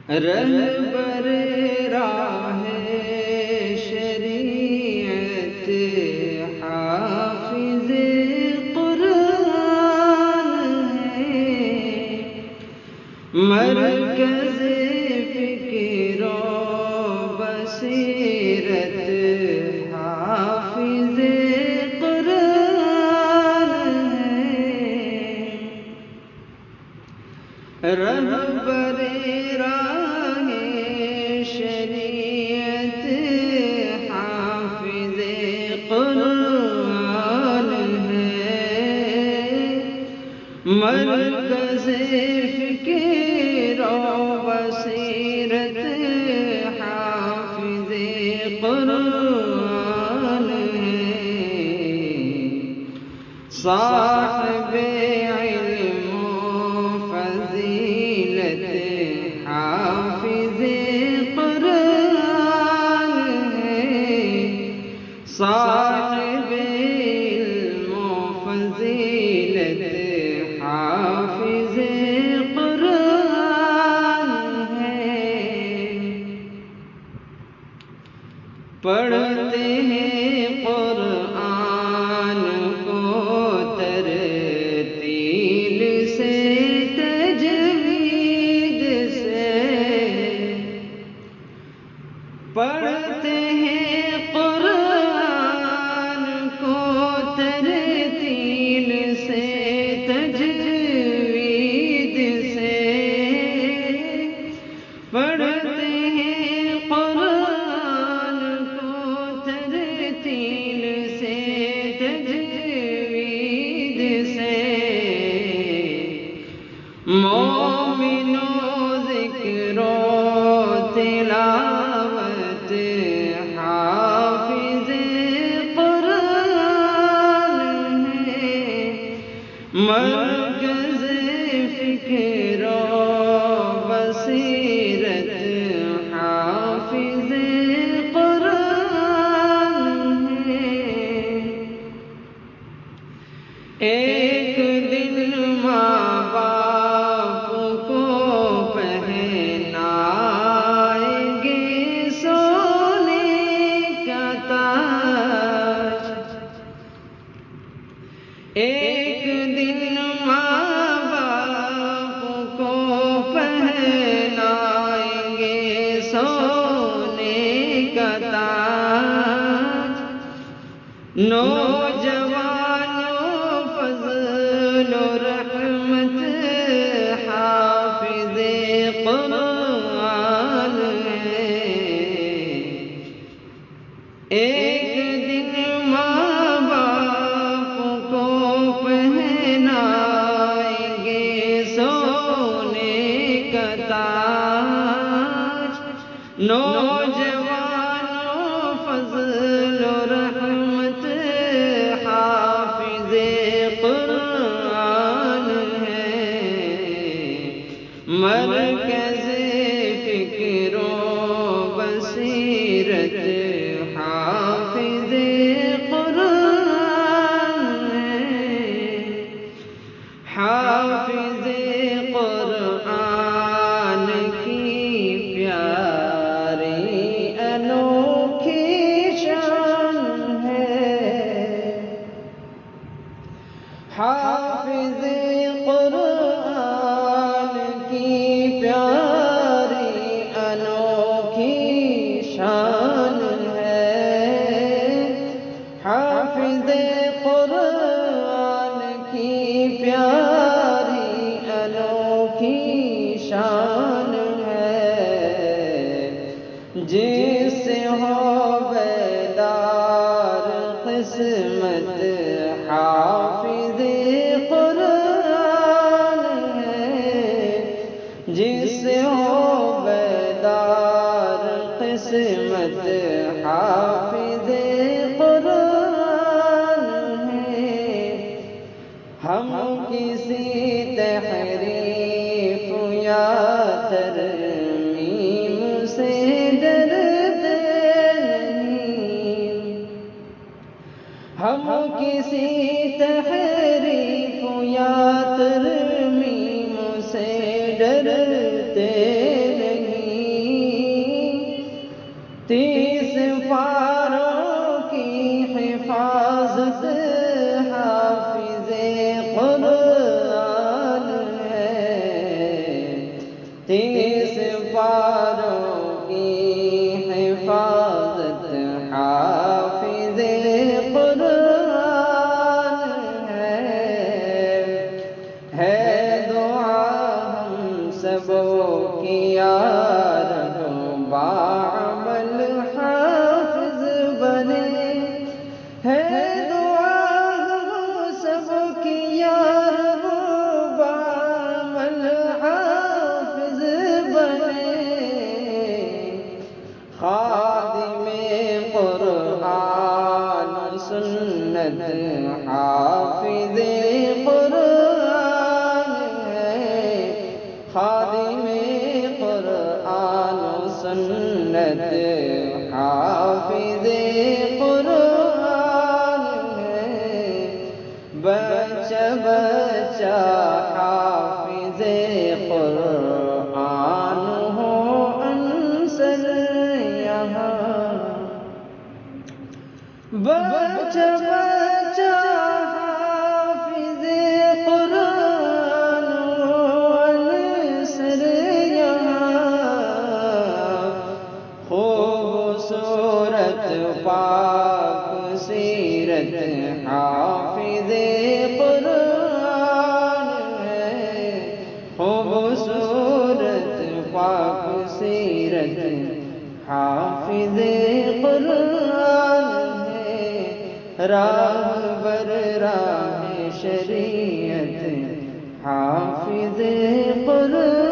رہبر راہ شریعت حافظ قرآن ہے، مرکز فکر و بصیرت حافظ قرآن ہے، رہبر راہ شریعت حافظ قرآن ہے، مرکز فکر و بصیرت حافظ قرآن ہے، صاحب علم و فضیلت حافظ قرآن ہے، صاحب علم و فضیلت حافظ قرآن ہے، پڑھتے ہیں قرآن کو ترتیل سے تجوید سے، پڑھتے ہیں قرآن کو ترتیل سے تجوید سے، پڑھتے ہیں قرآن کو ترتیل سے تجوید سے، مومنوں ذکر و تلاوت حافظ قرآن ہے، مرکز فکر و بصیرت حافظ قرآن ہے، ایک دن ماں باپ کو پہنائیں گے سونے کا تاج، ایک دن ماں باپ کو پہنائیں گے سونے کا تاج، نوجوانوں فضل و رحمت حافظ قرآن ہے، ایک دن ماں باپ کو پہنائیں گے سونے کا تاج، نوجوانوں فضل و رحمت حافظ قرآن ہے، مرکز فکر و بصیرت حافظ قرآن ہے، حافظ قرآن کی پیاری انوکھی شان ہے، حافظ قرآن کی پیاری انوکھی شان ہے، حافظ قرآن کی پیاری انوکھی شان ہے، جس سے ہو بیدار قسمت حافظ قرآن ہے، جس سے ہو بیدار قسمت حافظ قرآن ہے، ہم کسی تحریف یا ترمیم سے ڈرتے نہیں، ہم کسی تحریف یا ترمیم سے ڈرتے نہیں، سبوں کی یار باعمل حافظ بنے، ہے دعا ہم سب کی یار باعمل حافظ بنے، خادم قرآن سنت حافظ قرآن ہے، خادم قرآن سنت حافظ قرآن ہے، بچہ بچہ حافظ قرآن ہو انصر یہاں، بچہ بچہ حافظ قرآن ہو انصر یہاں، خوبصورت پاک سیرت حافظ قرآن ہے، خوبصورت پاک سیرت حافظ قرآن ہے، راہبر راہ شریعت حافظ قرآن